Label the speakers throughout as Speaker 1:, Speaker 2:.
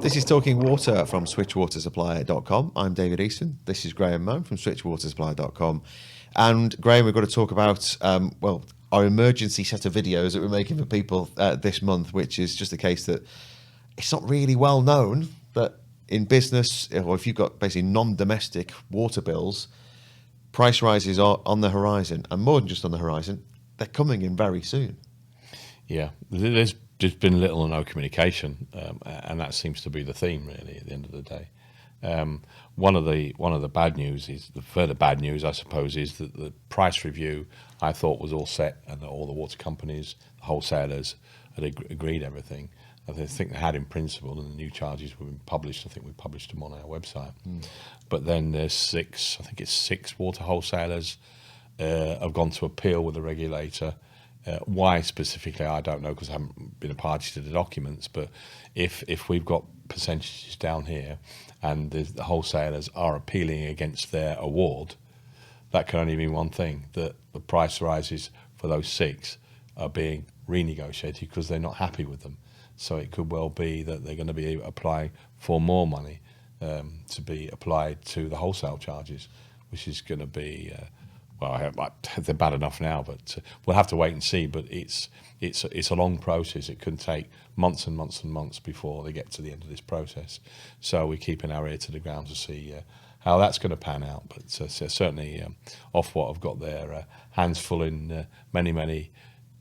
Speaker 1: This is Talking Water from switchwatersupplier.com. I'm David Easson. This is Graham Mann from switchwatersupplier.com. And Graham, we've got to talk about, our emergency set of videos that we're making for people this month, which is just the case that it's not really well known that in business, or if you've got basically non-domestic water bills, price rises are on the horizon, and more than just on the horizon, they're coming in very soon.
Speaker 2: Yeah, there's just been little or no communication, and that seems to be the theme, really, at the end of the day. One of the bad news is, the further bad news, I suppose, is that the price review I thought was all set, and that all the water companies, the wholesalers, had agreed everything. I think they had in principle, and the new charges were published. I think we published them on our website. But then there's six water wholesalers have gone to appeal with the regulator. Why specifically, I don't know, because I haven't been a party to the documents. But if we've got percentages down here and the wholesalers are appealing against their award, that can only mean one thing, that the price rises for those six are being renegotiated because they're not happy with them. So it could well be that they're going to be applying for more money to be applied to the wholesale charges, which is going to be... they're bad enough now, but we'll have to wait and see. But it's a long process. It can take months and months and months before they get to the end of this process. So we're keeping our ear to the ground to see how that's going to pan out. But certainly, Ofwat have got their hands full in many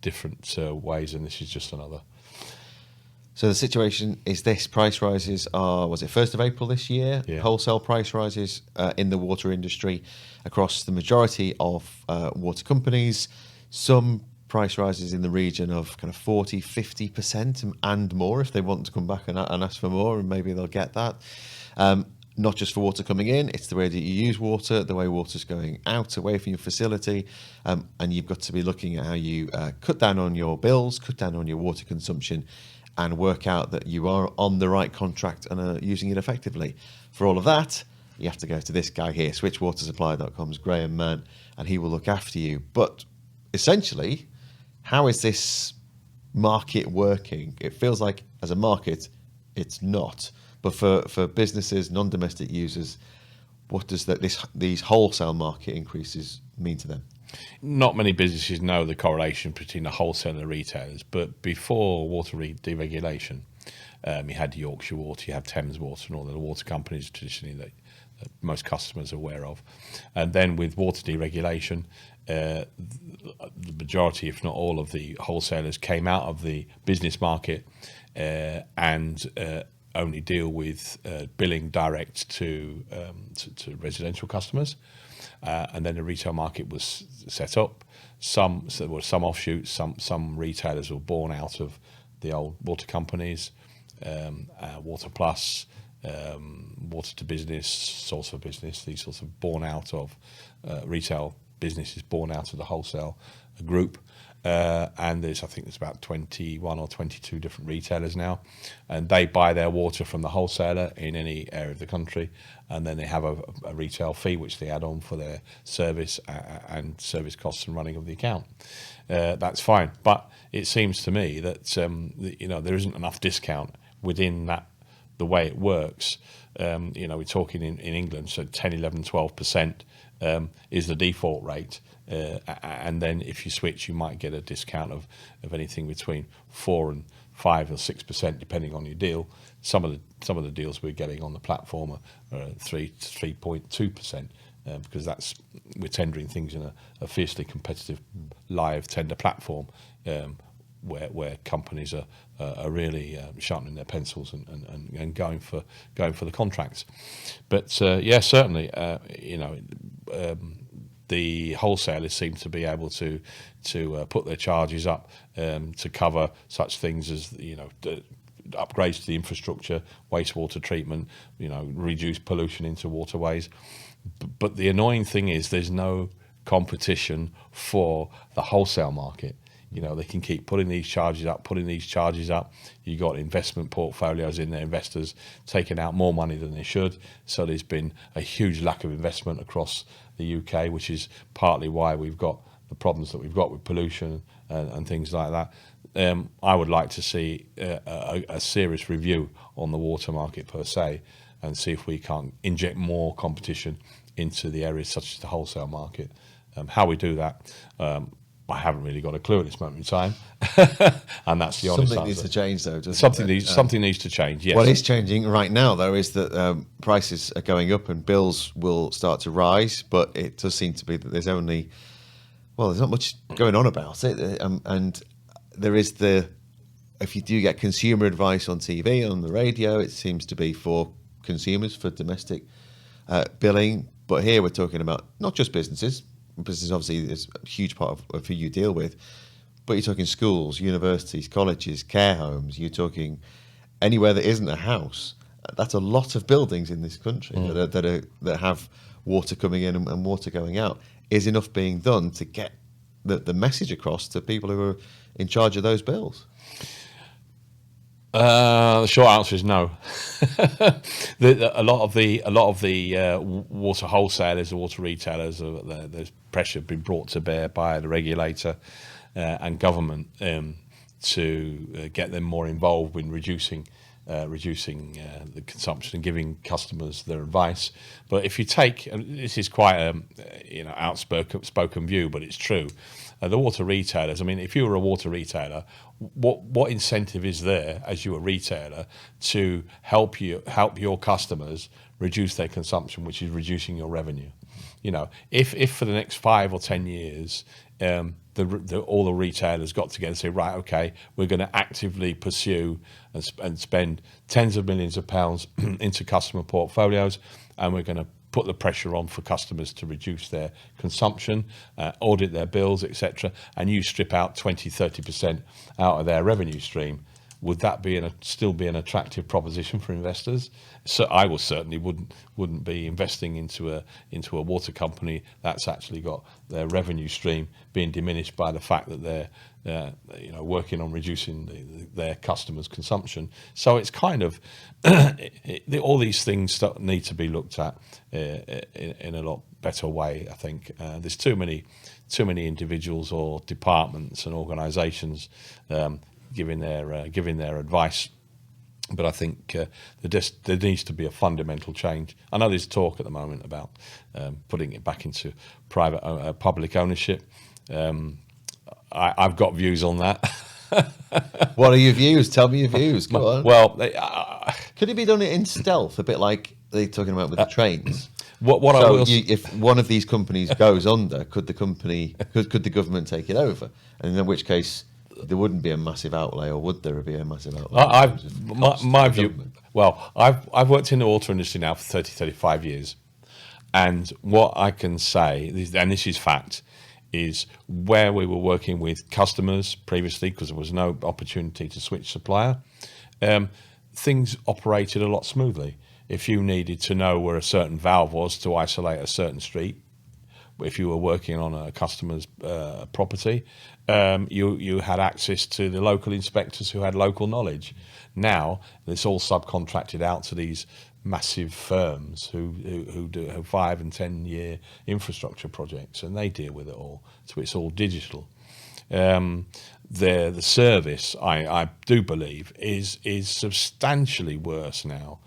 Speaker 2: different ways, and this is just another.
Speaker 1: So the situation is this: price rises are, was it 1st of April this year?
Speaker 2: Yeah.
Speaker 1: Wholesale price rises in the water industry across the majority of water companies. Some price rises in the region of kind of 40, 50% and more if they want to come back and ask for more, and maybe they'll get that. Not just for water coming in, it's the way that you use water, the way water's going out, away from your facility, and you've got to be looking at how you cut down on your bills, cut down on your water consumption, and work out that you are on the right contract and are using it effectively. For all of that, you have to go to this guy here, switchwatersupplier.com's Graham Mann, and he will look after you. But essentially, how is this market working? It feels like as a market, it's not. But for businesses, non-domestic users, what does these wholesale market increases mean to them?
Speaker 2: Not many businesses know the correlation between the wholesale and the retailers, but before water deregulation, you had Yorkshire Water, you had Thames Water, and all the water companies traditionally that most customers are aware of. And then with water deregulation, the majority, if not all, of the wholesalers came out of the business market and only deal with billing direct to residential customers. And then the retail market was set up. Some offshoots, some retailers were born out of the old water companies, Water Plus, Water to Business, Source for Business. These sorts of born out of retail businesses, born out of the wholesale group. And I think there's about 21 or 22 different retailers now, and they buy their water from the wholesaler in any area of the country, and then they have a retail fee which they add on for their service and service costs and running of the account. That's fine, but it seems to me that there isn't enough discount within that. The way it works, we're talking in England, so 10, 11, 12% is the default rate. And then if you switch, you might get a discount of anything between 4 and 5 or 6%, depending on your deal. Some of the deals we're getting on the platform are 3.2%, because we're tendering things in a fiercely competitive live tender platform, where companies are really sharpening their pencils and going for the contracts. But certainly, the wholesalers seem to be able to put their charges up to cover such things as upgrades to the infrastructure, wastewater treatment, reduce pollution into waterways. But the annoying thing is there's no competition for the wholesale market. They can keep putting these charges up. You've got investment portfolios in there, investors taking out more money than they should. So there's been a huge lack of investment across the UK, which is partly why we've got the problems that we've got with pollution and things like that. I would like to see a serious review on the water market per se, and see if we can't inject more competition into the areas such as the wholesale market. How we do that, I haven't really got a clue at this moment in time, and that's the honest
Speaker 1: Something
Speaker 2: answer.
Speaker 1: needs to change, though, doesn't
Speaker 2: Something
Speaker 1: it?
Speaker 2: needs to change. Yes.
Speaker 1: What is changing right now, though, is that prices are going up and bills will start to rise. But it does seem to be that there's not much going on about it. And there is if you do get consumer advice on TV, on the radio, it seems to be for consumers, for domestic billing. But here we're talking about not just businesses. Business obviously is a huge part of who you deal with, but you're talking schools, universities, colleges, care homes. You're talking anywhere that isn't a house. That's a lot of buildings in this country that have water coming in and water going out. Is enough being done to get the message across to people who are in charge of those bills?
Speaker 2: The short answer is no. A lot of the water wholesalers, the water retailers, there's pressure been brought to bear by the regulator and government to get them more involved in reducing the consumption and giving customers their advice. But if you take, and this is quite a outspoken view, but it's true. The water retailers, I mean, if you were a water retailer, what incentive is there as you a retailer to help your customers reduce their consumption, which is reducing your revenue? You know, if for the next 5 or 10 years, all the retailers got together and say, right, okay, we're going to actively pursue and spend tens of millions of pounds into customer portfolios, and we're going to put the pressure on for customers to reduce their consumption, audit their bills, etc., and you strip out 20-30% out of their revenue stream, would that still be an attractive proposition for investors? So I certainly wouldn't be investing into a water company that's actually got their revenue stream being diminished by the fact that they're working on reducing their customers' consumption. So it's kind of all these things that need to be looked at in a lot better way. I think there's too many individuals or departments and organisations giving their advice. But I think there needs to be a fundamental change. I know there's talk at the moment about putting it back into public ownership. I've got views on that.
Speaker 1: What are your views? Tell me your views. Go on.
Speaker 2: Well,
Speaker 1: could it be done in stealth, a bit like they're talking about with the trains? If one of these companies goes under, could the government take it over? And in which case, there wouldn't be a massive outlay, or would there be a massive outlay?
Speaker 2: My view. Well, I've worked in the water industry now for 35 years, and what I can say, and this is fact, is where we were working with customers previously, because there was no opportunity to switch supplier, things operated a lot smoothly. If you needed to know where a certain valve was to isolate a certain street, if you were working on a customer's property, you had access to the local inspectors who had local knowledge. Now it's all subcontracted out to these massive firms who do 5 and 10 year infrastructure projects, and they deal with it all. So it's all digital. The service, I do believe, is substantially worse now,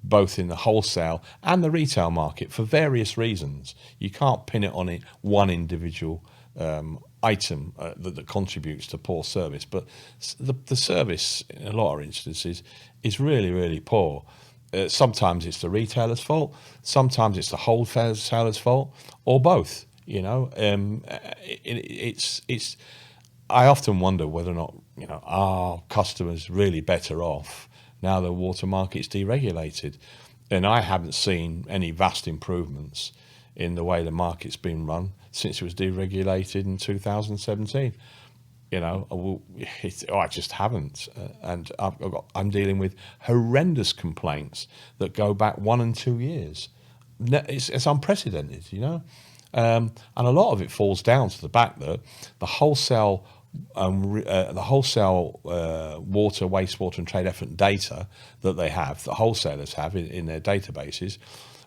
Speaker 2: both in the wholesale and the retail market, for various reasons. You can't pin it on one individual item that contributes to poor service, but the service in a lot of instances is really, really poor. Sometimes it's the retailer's fault, sometimes it's the wholesaler's fault, or both. I often wonder whether or not are customers really better off now the water market's deregulated. And I haven't seen any vast improvements in the way the market's been run since it was deregulated in 2017. I just haven't, and I'm dealing with horrendous complaints that go back 1 and 2 years. It's unprecedented, and a lot of it falls down to the fact that the wholesale the wholesale water, wastewater, and trade effluent data that they have, the wholesalers have in their databases,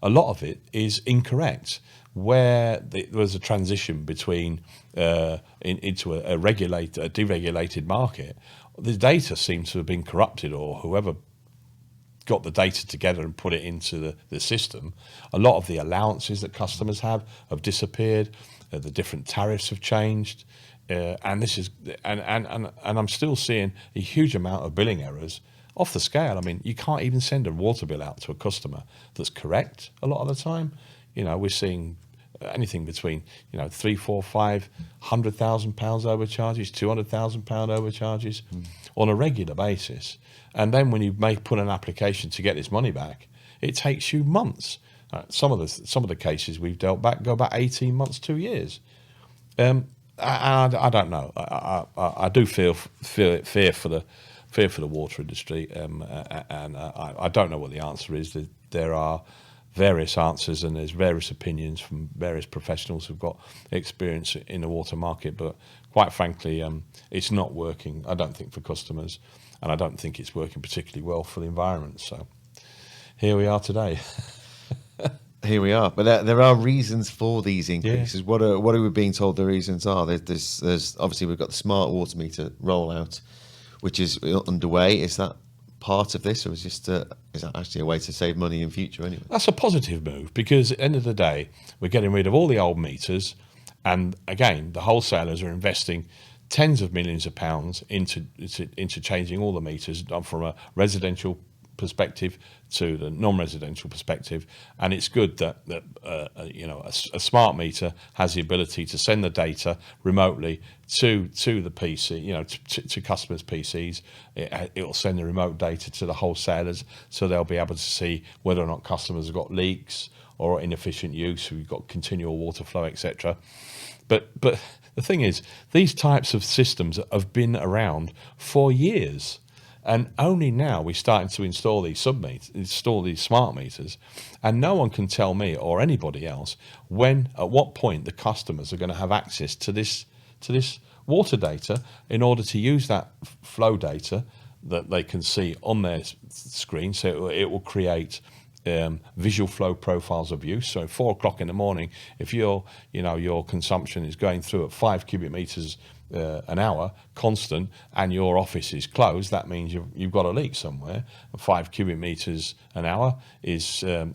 Speaker 2: a lot of it is incorrect. Where there was a transition between into a deregulated market, the data seems to have been corrupted, or whoever got the data together and put it into the system. A lot of the allowances that customers have disappeared. The different tariffs have changed, and this is and I'm still seeing a huge amount of billing errors off the scale. I mean, you can't even send a water bill out to a customer that's correct a lot of the time. We're seeing anything between £3, £4, £500,000 overcharges, £200,000 overcharges on a regular basis. And then when you put an application to get this money back, it takes you months. Some of the cases we've dealt back go back 18 months, 2 years. I don't know. I do fear for the water industry, and I don't know what the answer is. There are various answers, and there's various opinions from various professionals who've got experience in the water market. But quite frankly, it's not working, I don't think, for customers, and I don't think it's working particularly well for the environment. So here we are today.
Speaker 1: Here we are, but there are reasons for these increases.
Speaker 2: Yeah.
Speaker 1: What are we being told the reasons are? There's obviously we've got the smart water meter rollout, which is underway. Is that part of this, or is that actually a way to save money in future anyway?
Speaker 2: That's a positive move, because at the end of the day, we're getting rid of all the old meters, and again, the wholesalers are investing tens of millions of pounds into changing all the meters from a residential perspective to the non-residential perspective. And it's good that a smart meter has the ability to send the data remotely to the PC, to customers' PCs. It will send the remote data to the wholesalers, so they'll be able to see whether or not customers have got leaks or inefficient use, we've got continual water flow, etc. But the thing is, these types of systems have been around for years. And only now we're starting to install these smart meters, and no one can tell me or anybody else at what point the customers are going to have access to this water data in order to use that flow data that they can see on their screen. So it will create visual flow profiles of use. So at 4 o'clock in the morning, if your consumption is going through at 5 cubic meters an hour constant, and your office is closed, that means you've got a leak somewhere. 5 cubic meters an hour is a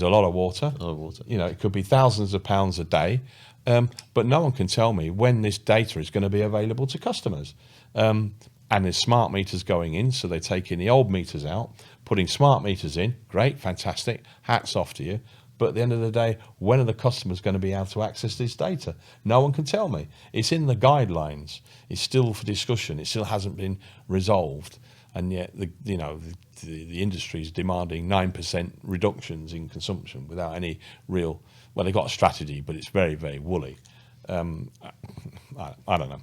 Speaker 2: lot of water.
Speaker 1: A lot of water.
Speaker 2: It could be thousands of pounds a day, but no one can tell me when this data is going to be available to customers. And there's smart meters going in, so they're taking the old meters out, putting smart meters in. Great, fantastic, hats off to you. But at the end of the day, when are the customers going to be able to access this data? No one can tell me. It's in the guidelines. It's still for discussion. It still hasn't been resolved. And yet, the industry is demanding 9% reductions in consumption without any real. Well, they've got a strategy, but it's very, very woolly. I don't know.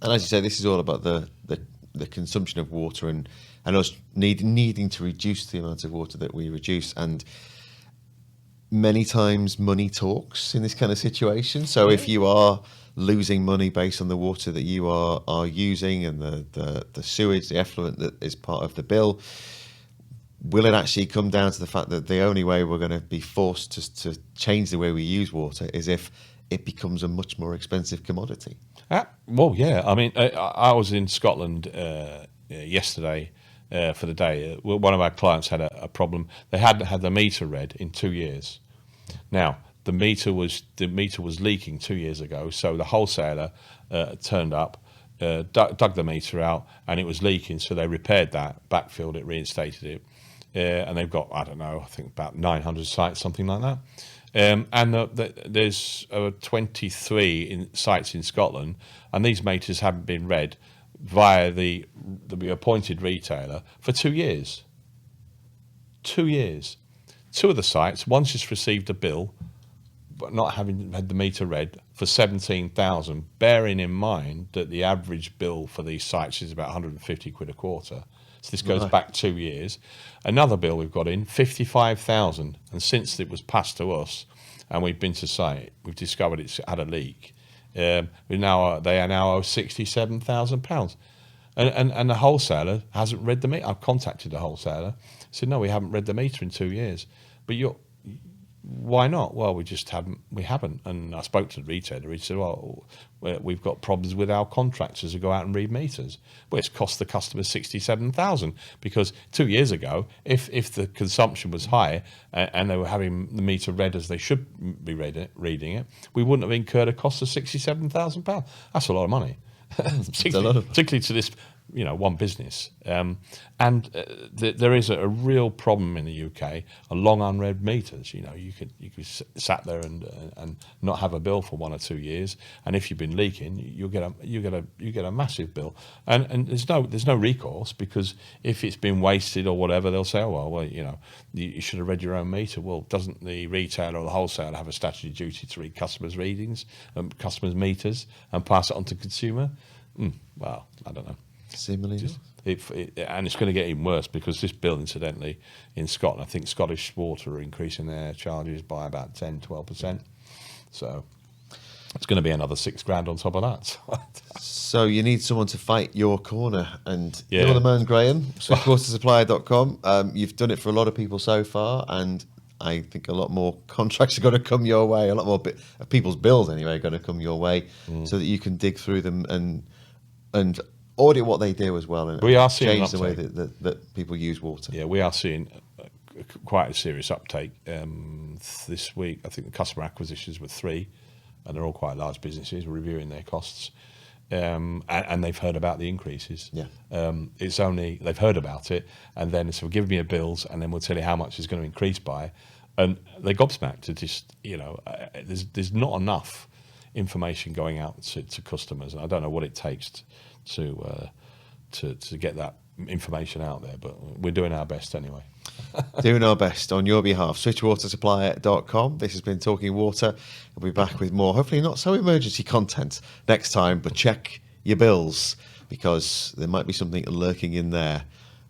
Speaker 1: And as you say, this is all about the consumption of water and us needing to reduce the amount of water that we reduce. And many times money talks in this kind of situation. So if you are losing money based on the water that you are using and the sewage, the effluent that is part of the bill, will it actually come down to the fact that the only way we're going to be forced to change the way we use water is if it becomes a much more expensive commodity?
Speaker 2: Well, yeah. I mean, I was in Scotland yesterday for the day. One of our clients had a problem. They hadn't had the meter read in 2 years. Now, the meter was leaking 2 years ago, so the wholesaler turned up, dug the meter out, and it was leaking. So they repaired that, backfilled it, reinstated it, and they've got, I don't know, I think about 900 sites, something like that. And there's 23 sites in Scotland, and these meters haven't been read via the appointed retailer for 2 years. 2 years. 2 of the sites, one's just received a bill, but not having had the meter read, for 17,000, bearing in mind that the average bill for these sites is about 150 quid a quarter. So this goes back 2 years. Another bill we've got in, 55,000. And since it was passed to us and we've been to site, we've discovered it's had a leak. They now owe £67,000. And the wholesaler hasn't read the meter. I've contacted the wholesaler. Said, no, we haven't read the meter in 2 years. But why not? Well, we just haven't. We haven't. And I spoke to the retailer. He said, well, we've got problems with our contractors who go out and read meters. Well, it's cost the customer £67,000 because 2 years ago, if the consumption was high and they were having the meter read as they should be reading it, we wouldn't have incurred a cost of £67,000. That's a lot of money. Particularly to this, one business. There is a real problem in the UK, a long unread meters. You could sat there and not have a bill for 1 or 2 years, and if you've been leaking, you get a massive bill. And there's no recourse, because if it's been wasted or whatever, they'll say, oh well, you should have read your own meter. Well, doesn't the retailer or the wholesaler have a statutory duty to read customers' readings, customers' meters, and pass it on to consumer? Well, I don't know.
Speaker 1: Similarly,
Speaker 2: and it's going to get even worse, because this bill, incidentally, in Scotland, I think Scottish Water are increasing their charges by about 10-12%. So it's going to be another £6,000 on top of that.
Speaker 1: So you need someone to fight your corner, and you're the man, Graham. SwiftWaterSupplier.com. You've done it for a lot of people so far, and I think a lot more contracts are going to come your way. A lot more people's bills, anyway, are going to come your way, so that you can dig through them and audit what they do as well, and
Speaker 2: we are seeing
Speaker 1: change the way that people use water.
Speaker 2: Yeah, we are seeing quite a serious uptake this week. I think the customer acquisitions were 3, and they're all quite large businesses reviewing their costs, and they've heard about the increases.
Speaker 1: Yeah,
Speaker 2: it's only they've heard about it, and then so give me your bills, and then we'll tell you how much it's going to increase by, and they gobsmacked. To just there's not enough information going out to customers, and I don't know what it takes to get that information out there, but we're doing our best anyway.
Speaker 1: Doing our best on your behalf. SwitchWaterSupplier.com. This has been Talking Water. We'll be back with more, hopefully not so emergency content next time, but check your bills, because there might be something lurking in there.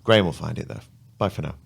Speaker 1: Graham will find it though. Bye for now.